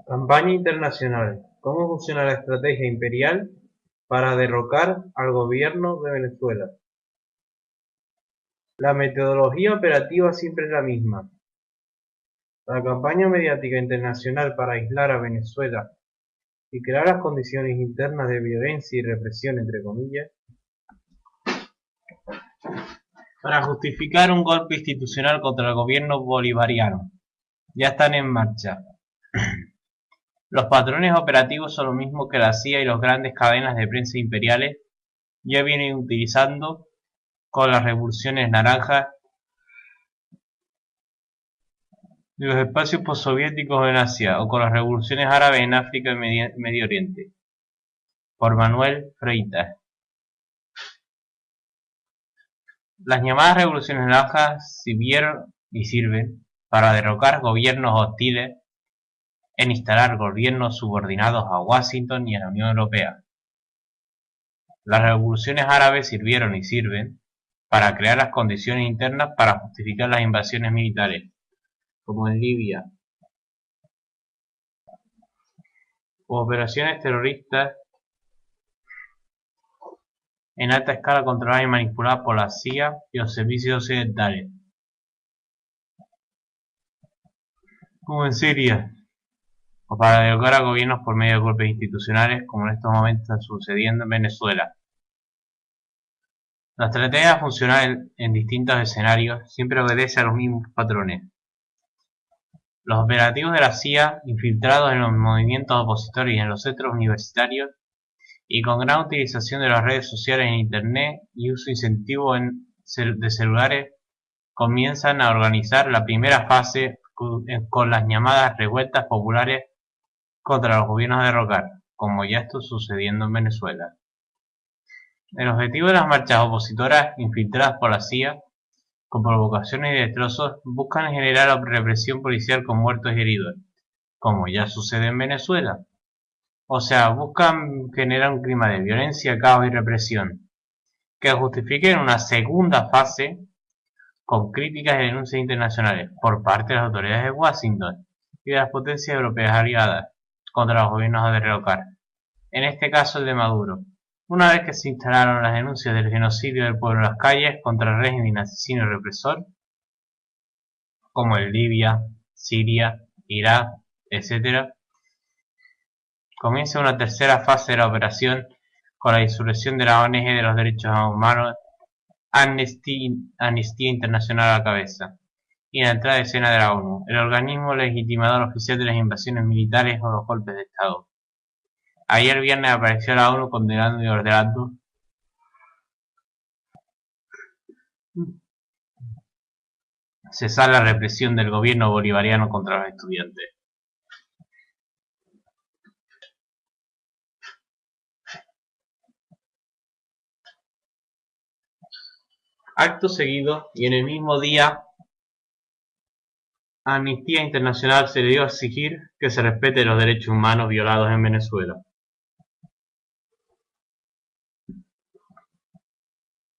Campaña internacional: ¿Cómo funciona la estrategia imperial para derrocar al gobierno de Venezuela? La metodología operativa siempre es la misma. La campaña mediática internacional para aislar a Venezuela y crear las condiciones internas de violencia y represión, entre comillas, para justificar un golpe institucional contra el gobierno bolivariano, ya están en marcha. Los patrones operativos son los mismos que la CIA y las grandes cadenas de prensa imperiales ya vienen utilizando con las revoluciones naranjas de los espacios postsoviéticos en Asia o con las revoluciones árabes en África y Medio Oriente. Por Manuel Freitas. Las llamadas revoluciones naranjas sirvieron y sirven para derrocar gobiernos hostiles e instalar gobiernos subordinados a Washington y a la Unión Europea. Las revoluciones árabes sirvieron y sirven para crear las condiciones internas para justificar las invasiones militares, como en Libia, o operaciones terroristas en alta escala controladas y manipuladas por la CIA y los servicios occidentales, como en Siria, o para derrocar a gobiernos por medio de golpes institucionales, como en estos momentos está sucediendo en Venezuela. La estrategia funcional en distintos escenarios siempre obedece a los mismos patrones. Los operativos de la CIA, infiltrados en los movimientos opositores y en los centros universitarios, y con gran utilización de las redes sociales e Internet y uso incentivo de celulares, comienzan a organizar la primera fase con las llamadas revueltas populares contra los gobiernos a derrocar, como ya está sucediendo en Venezuela. El objetivo de las marchas opositoras infiltradas por la CIA, con provocaciones y destrozos, buscan generar represión policial con muertos y heridos, como ya sucede en Venezuela. O sea, buscan generar un clima de violencia, caos y represión, que justifiquen una segunda fase con críticas y denuncias internacionales por parte de las autoridades de Washington y de las potencias europeas aliadas contra los gobiernos a derrocar, en este caso el de Maduro. Una vez que se instalaron las denuncias del genocidio del pueblo en las calles contra el régimen asesino y represor, como en Libia, Siria, Irak, etc., comienza una tercera fase de la operación con la insurrección de la ONG de los Derechos Humanos Amnistía Internacional a la cabeza, y la entrada de escena de la ONU, el organismo legitimador oficial de las invasiones militares o los golpes de Estado. Ayer viernes apareció la ONU condenando y ordenando cesar la represión del gobierno bolivariano contra los estudiantes. Acto seguido, y en el mismo día, a Amnistía Internacional se le dio a exigir que se respeten los derechos humanos violados en Venezuela.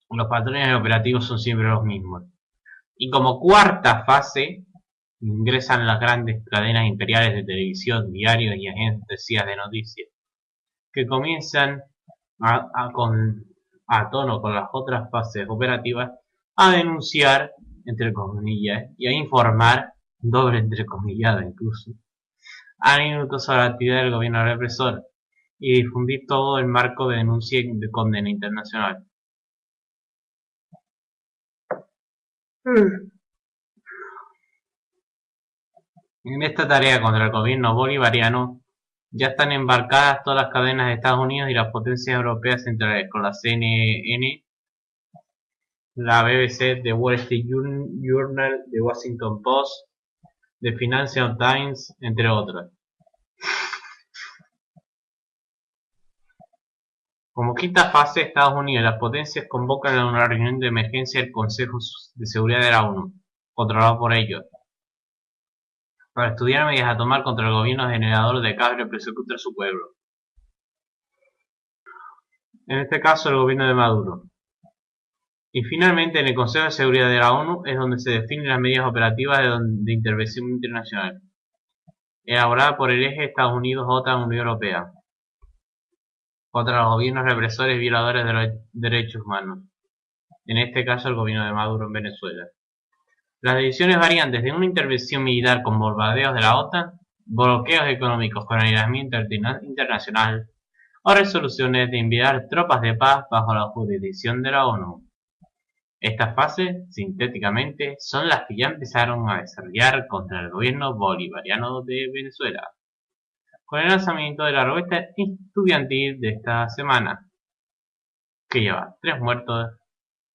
Los patrones operativos son siempre los mismos. Y como cuarta fase, ingresan las grandes cadenas imperiales de televisión, diarios y agencias de noticias, que comienzan a tono con las otras fases operativas, a denunciar, entre comillas, y a informar, doble entrecomillado incluso, a minutos sobre la actividad del gobierno represor, y difundir todo el marco de denuncia y de condena internacional. En esta tarea contra el gobierno bolivariano ya están embarcadas todas las cadenas de Estados Unidos y las potencias europeas centrales, con la CNN, la BBC, The Wall Street Journal, The Washington Post, The Financial Times, entre otros. Como quinta fase, Estados Unidos y las potencias convocan a una reunión de emergencia del Consejo de Seguridad de la ONU, controlado por ellos, para estudiar medidas a tomar contra el gobierno generador de caos y represión contra su pueblo. En este caso, el gobierno de Maduro. Y finalmente, en el Consejo de Seguridad de la ONU es donde se definen las medidas operativas de intervención internacional. elaborada por el eje Estados Unidos-OTAN-Unión Europea, contra los gobiernos represores y violadores de los derechos humanos, en este caso el gobierno de Maduro en Venezuela. Las decisiones varían desde una intervención militar con bombardeos de la OTAN, bloqueos económicos con aislamiento internacional, o resoluciones de enviar tropas de paz bajo la jurisdicción de la ONU. Estas fases, sintéticamente, son las que ya empezaron a desarrollar contra el gobierno bolivariano de Venezuela, con el lanzamiento de la revuelta estudiantil de esta semana, que ya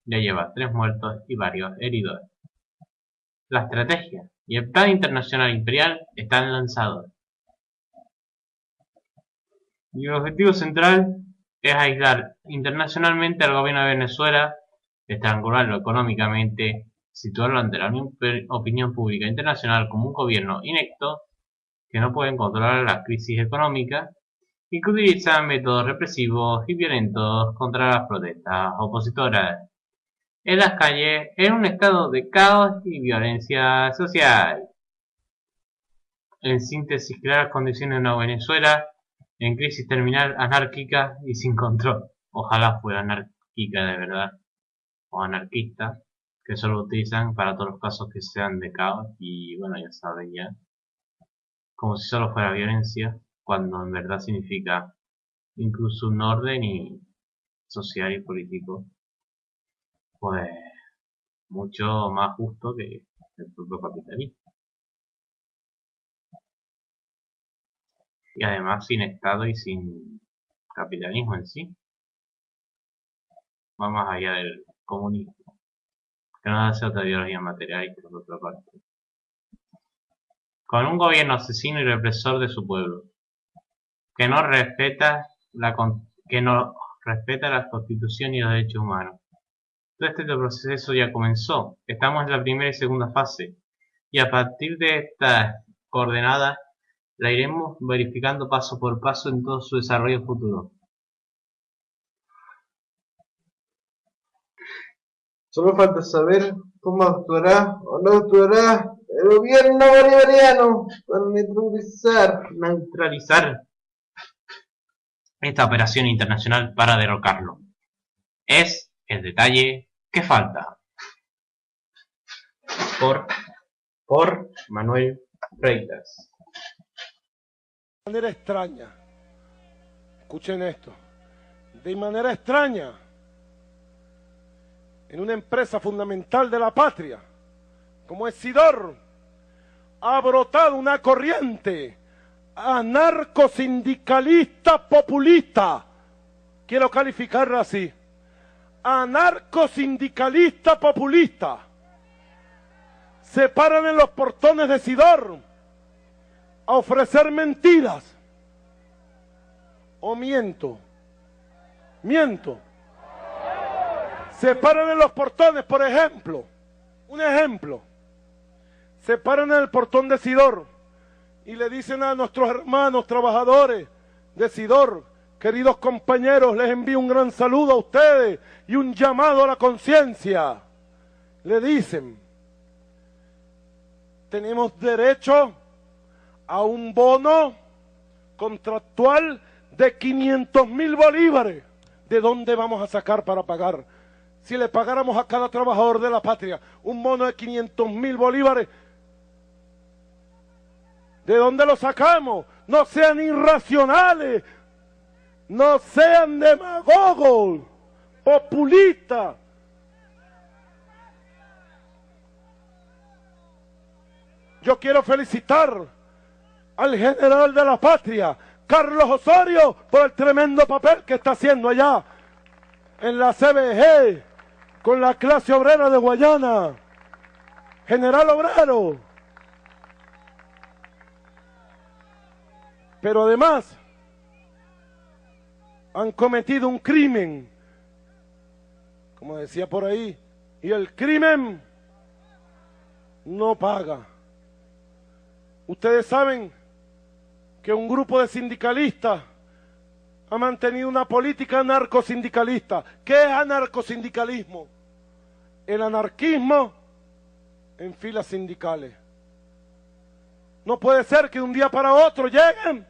lleva 3 muertos y varios heridos. La estrategia y el plan internacional imperial están lanzados. Y el objetivo central es aislar internacionalmente al gobierno de Venezuela, estrangularlo económicamente, situarlo ante la opinión pública internacional como un gobierno inepto que no puede controlar la crisis económica y que utiliza métodos represivos y violentos contra las protestas opositoras en las calles en un estado de caos y violencia social. En síntesis, crear condiciones de una Venezuela en crisis terminal, anárquica y sin control. Ojalá fuera anárquica de verdad, o anarquista, que solo utilizan para todos los casos que sean de caos y bueno, ya saben ya, como si solo fuera violencia, cuando en verdad significa incluso un orden y social y político pues mucho más justo que el propio capitalismo. Y además sin Estado y sin capitalismo en sí. Va más allá del comunismo, que no hace otra ideología materialista por otra parte. Con un gobierno asesino y represor de su pueblo, que no respeta la Constitución y los derechos humanos. Todo este proceso ya comenzó. Estamos en la primera y segunda fase, y a partir de estas coordenadas la iremos verificando paso por paso en todo su desarrollo futuro. Solo falta saber cómo actuará o no actuará el gobierno bolivariano para neutralizar esta operación internacional para derrocarlo. Es el detalle que falta. Por Manuel Freitas. De manera extraña, escuchen esto, de manera extraña, en una empresa fundamental de la patria, como es Sidor, ha brotado una corriente anarcosindicalista populista, quiero calificarla así, anarcosindicalista populista. Se paran en los portones de Sidor a ofrecer mentiras. ¿O miento? Miento. Se paran en los portones, por ejemplo, un ejemplo, se paran en el portón de Sidor y le dicen a nuestros hermanos trabajadores de Sidor, queridos compañeros, les envío un gran saludo a ustedes y un llamado a la conciencia. Le dicen, tenemos derecho a un bono contractual de 500.000 bolívares. ¿De dónde vamos a sacar para pagar? Si le pagáramos a cada trabajador de la patria un bono de 500.000 bolívares, ¿de dónde lo sacamos? No sean irracionales, no sean demagogos, populistas. Yo quiero felicitar al general de la patria, Carlos Osorio, por el tremendo papel que está haciendo allá en la CBG, con la clase obrera de Guayana. General obrero. Pero además, han cometido un crimen, como decía por ahí, y el crimen no paga. Ustedes saben que un grupo de sindicalistas ha mantenido una política anarcosindicalista. ¿Qué es anarcosindicalismo? El anarquismo en filas sindicales. No puede ser que de un día para otro lleguen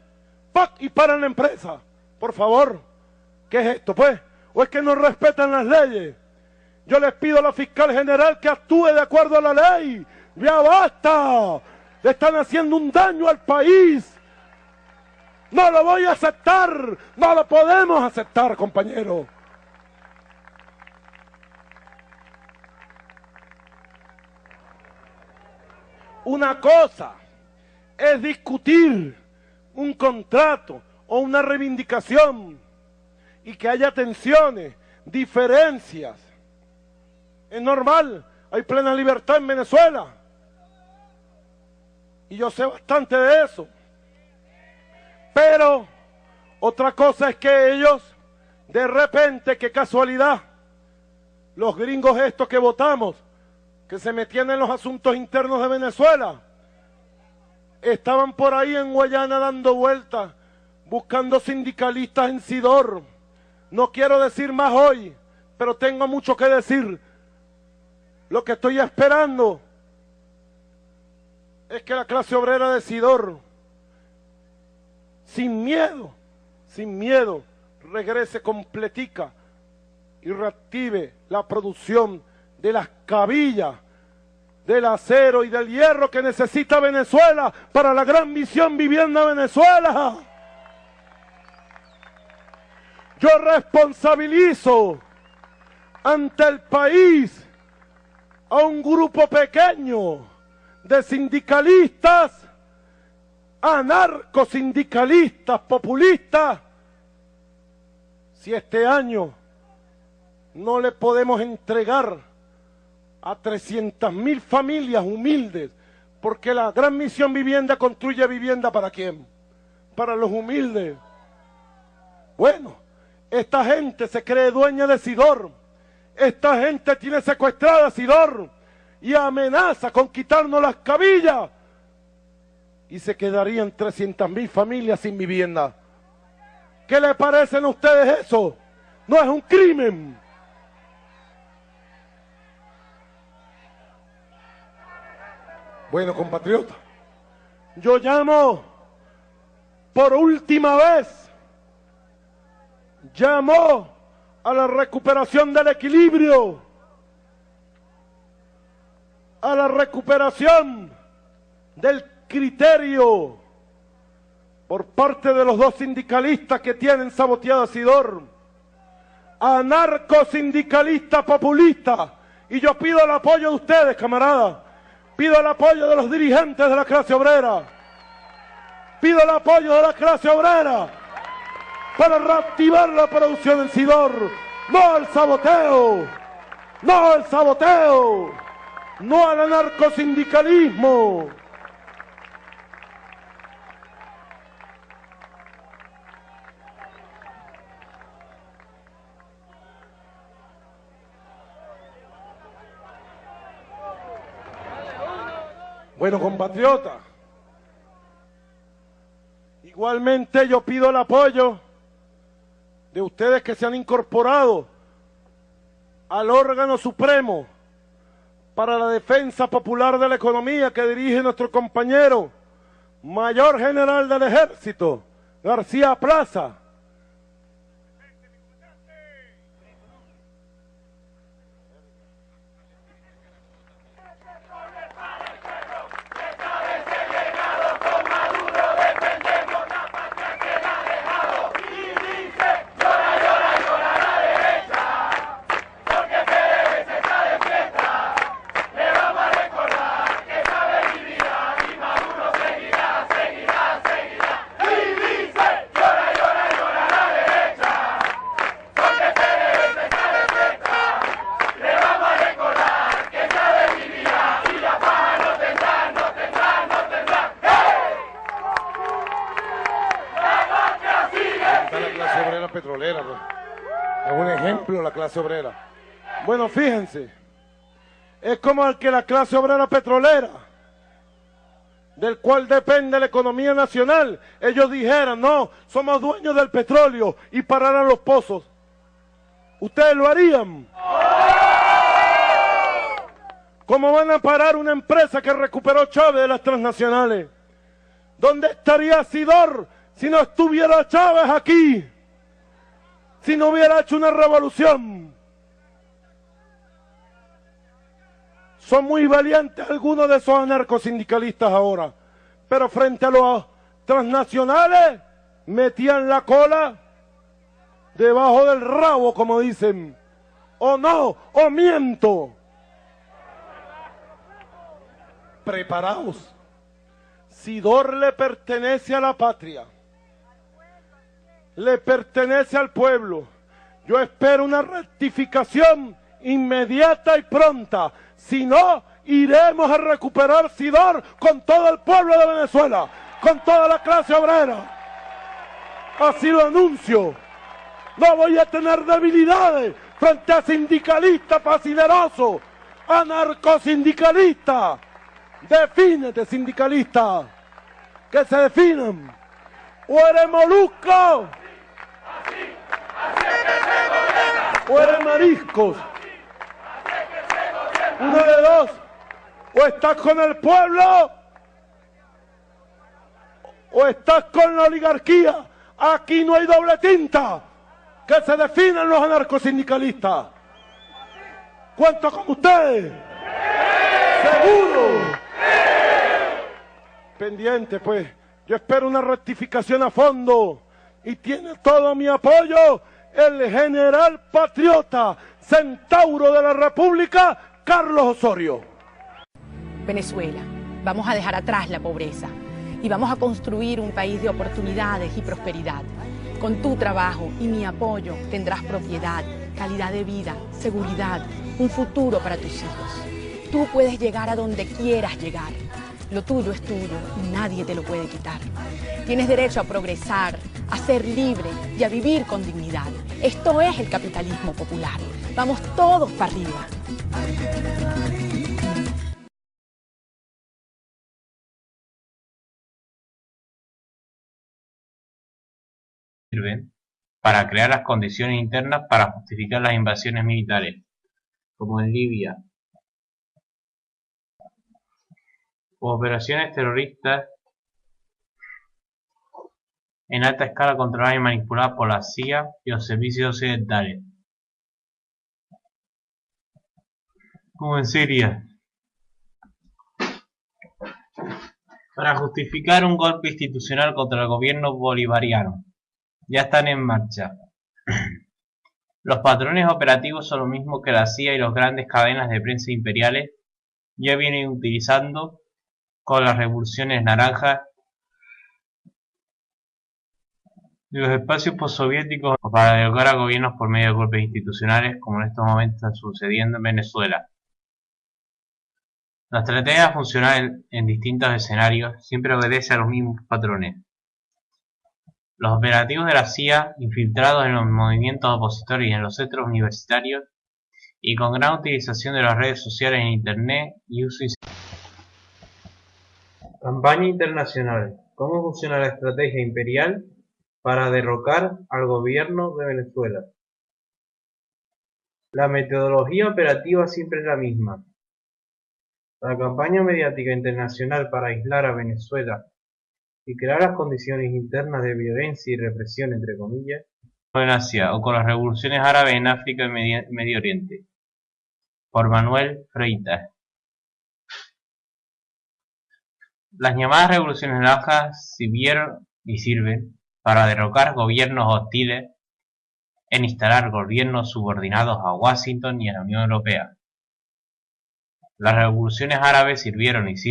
¡pac! Y paran la empresa. Por favor, ¿qué es esto, pues? ¿O es que no respetan las leyes? Yo les pido a la fiscal general que actúe de acuerdo a la ley. ¡Ya basta! Le están haciendo un daño al país. No lo voy a aceptar. No lo podemos aceptar, compañero. Una cosa es discutir un contrato o una reivindicación y que haya tensiones, diferencias. Es normal, hay plena libertad en Venezuela. Y yo sé bastante de eso. Pero otra cosa es que ellos, de repente, qué casualidad, los gringos estos que votamos, que se metían en los asuntos internos de Venezuela, estaban por ahí en Guayana dando vueltas, buscando sindicalistas en Sidor. No quiero decir más hoy, pero tengo mucho que decir. Lo que estoy esperando es que la clase obrera de Sidor, sin miedo, regrese completica y reactive la producción de las cabillas, del acero y del hierro que necesita Venezuela para la gran misión Vivienda Venezuela. Yo responsabilizo ante el país a un grupo pequeño de sindicalistas, anarcosindicalistas, populistas. Si este año no le podemos entregar a 300.000 familias humildes, porque la gran misión Vivienda construye vivienda ¿para quién? Para los humildes. Bueno, esta gente se cree dueña de Sidor. Esta gente tiene secuestrada a Sidor y amenaza con quitarnos las cabillas. Y se quedarían 300.000 familias sin vivienda. ¿Qué les parecen a ustedes eso? ¿No es un crimen? Bueno, compatriotas, yo llamo por última vez, llamo a la recuperación del equilibrio, a la recuperación del criterio por parte de los dos sindicalistas que tienen saboteada Sidor, anarcosindicalistas populistas, y yo pido el apoyo de ustedes, camaradas, pido el apoyo de los dirigentes de la clase obrera, pido el apoyo de la clase obrera para reactivar la producción en Sidor. No al saboteo, no al saboteo, no al anarcosindicalismo. Bueno, compatriotas, igualmente yo pido el apoyo de ustedes que se han incorporado al órgano supremo para la defensa popular de la economía que dirige nuestro compañero Mayor General del Ejército, García Plaza. Petrolera, pues. Es un ejemplo la clase obrera. Bueno, fíjense, es como el que la clase obrera petrolera, del cual depende la economía nacional, ellos dijeran, no, somos dueños del petróleo y pararan los pozos. ¿Ustedes lo harían? ¿Cómo van a parar una empresa que recuperó Chávez de las transnacionales? ¿Dónde estaría Sidor si no estuviera Chávez aquí? Si no hubiera hecho una revolución. Son muy valientes algunos de esos anarcosindicalistas ahora, pero frente a los transnacionales metían la cola debajo del rabo, como dicen. ¿O no? ¿O miento? Preparaos. Sidor le pertenece a la patria. Le pertenece al pueblo. Yo espero una rectificación inmediata y pronta. Si no, iremos a recuperar Sidor con todo el pueblo de Venezuela, con toda la clase obrera. Así lo anuncio. No voy a tener debilidades frente a sindicalistas fascinerosos, anarcosindicalistas. Defínete, sindicalista. Que se definan. O eres molusco, o eres mariscos. Uno de dos. O estás con el pueblo, o estás con la oligarquía. Aquí no hay doble tinta. Que se definan los anarcosindicalistas. ¿Cuánto con ustedes? ¡Seguro! Pendiente, pues. Yo espero una rectificación a fondo. Y tiene todo mi apoyo el general patriota, centauro de la República, Carlos Osorio. Venezuela, vamos a dejar atrás la pobreza y vamos a construir un país de oportunidades y prosperidad. Con tu trabajo y mi apoyo tendrás propiedad, calidad de vida, seguridad, un futuro para tus hijos. Tú puedes llegar a donde quieras llegar. Lo tuyo es tuyo y nadie te lo puede quitar. Tienes derecho a progresar, a ser libre y a vivir con dignidad. Esto es el capitalismo popular. Vamos todos para arriba. Sirven para crear las condiciones internas para justificar las invasiones militares, como en Libia, u operaciones terroristas en alta escala controladas y manipuladas por la CIA y los servicios occidentales, como en Siria, para justificar un golpe institucional contra el gobierno bolivariano. Ya están en marcha. Los patrones operativos son lo mismo que la CIA y las grandes cadenas de prensa imperiales ya vienen utilizando con las revoluciones naranjas y los espacios postsoviéticos para derrocar a gobiernos por medio de golpes institucionales, como en estos momentos está sucediendo en Venezuela. La estrategia funcional en distintos escenarios siempre obedece a los mismos patrones. Los operativos de la CIA, infiltrados en los movimientos opositores y en los centros universitarios, y con gran utilización de las redes sociales en Internet y uso. Campaña internacional. ¿Cómo funciona la estrategia imperial para derrocar al gobierno de Venezuela? La metodología operativa siempre es la misma. La campaña mediática internacional para aislar a Venezuela y crear las condiciones internas de violencia y represión, entre comillas, en Asia, o con las revoluciones árabes en África y Medio Oriente. Por Manuel Freitas. Las llamadas revoluciones naranjas sirvieron y sirven para derrocar gobiernos hostiles en instalar gobiernos subordinados a Washington y a la Unión Europea. Las revoluciones árabes sirvieron y sirven